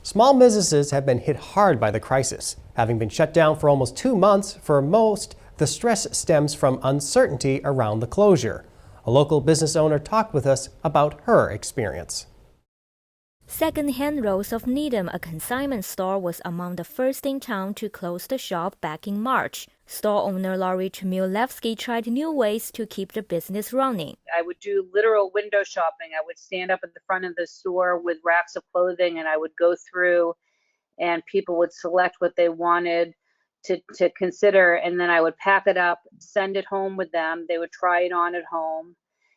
Small businesses have been hit hard by the crisis. Having been shut down for almost 2 months, for most, the stress stems from uncertainty around the closure. A local business owner talked with us about her experience. Second Hand Rose of Needham, a consignment store, was among the first in town to close the shop back in March. Store owner Laurie Chmielewski tried new ways to keep the business running. I would do literal window shopping. I would stand up at the front of the store with racks of clothing and I would go through and people would select what they wanted to consider, and then I would pack it up, send it home with them. They would try it on at home,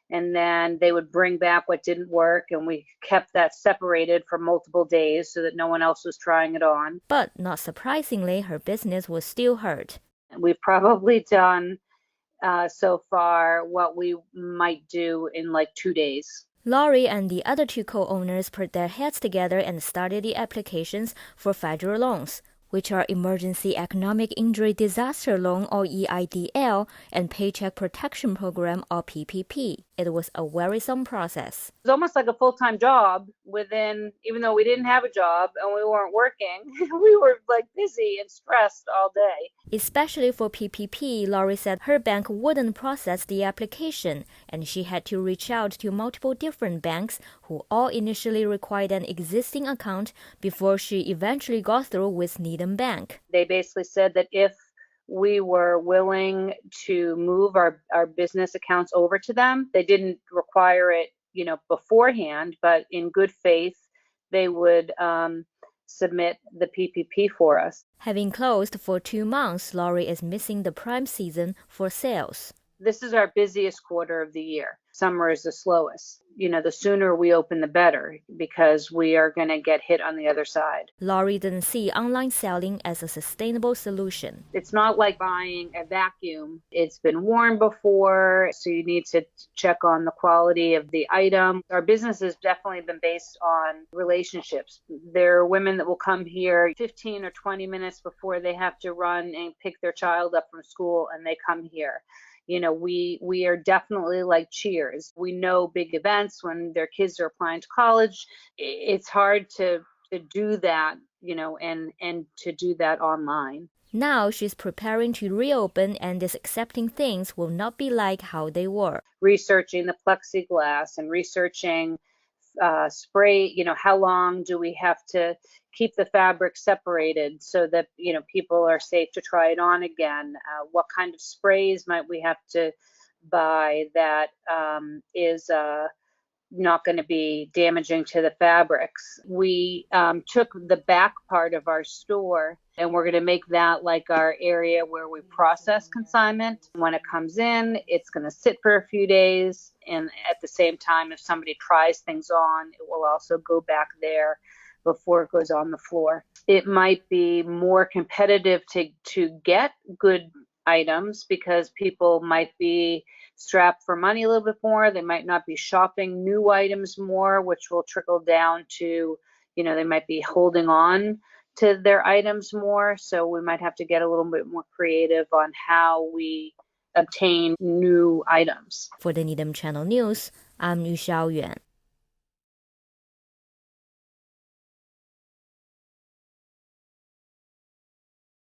and then they would bring back what didn't work, and we kept that separated for multiple days so that no one else was trying it on. But not surprisingly, her business was still hurt. We've probably done so far what we might do in like 2 days. Laurie and the other two co-owners put their heads together and started the applications for federal loans, which are Emergency Economic Injury Disaster Loan, or EIDL, and Paycheck Protection Program, or PPP. It was a worrisome process. It was almost like a full-time job even though we didn't have a job and we weren't working, we were like busy and stressed all day. Especially for PPP, Laurie said her bank wouldn't process the application, and she had to reach out to multiple different banks who all initially required an existing account before she eventually got through with Needham Bank. They basically said that if we were willing to move our business accounts over to them, they didn't require it, beforehand, but in good faith, they would submit the PPP for us. Having closed for 2 months, Laurie is missing the prime season for sales. This is our busiest quarter of the year. Summer is the slowest. The sooner we open, the better, because we are going to get hit on the other side. Laurie didn't see online selling as a sustainable solution. It's not like buying a vacuum. It's been worn before, so you need to check on the quality of the item. Our business has definitely been based on relationships. There are women that will come here 15 or 20 minutes before they have to run and pick their child up from school, and they come here. We are definitely like Cheers. We know big events when their kids are applying to college. It's hard to do that, and to do that online. Now she's preparing to reopen and is accepting things will not be like how they were. Researching the plexiglass and researching spray, how long do we have to keep the fabric separated so that, people are safe to try it on again? What kind of sprays might we have to buy that is not going to be damaging to the fabrics? We took the back part of our store and we're going to make that like our area where we process consignment. When it comes in, it's going to sit for a few days. And at the same time, if somebody tries things on, it will also go back there before it goes on the floor. It might be more competitive to get good items because people might be strapped for money a little bit more. They might not be shopping new items more, which will trickle down to, they might be holding on to their items more. So we might have to get a little bit more creative on how we obtain new items. For the Needham Channel News, I'm Yu Xiaoyuan.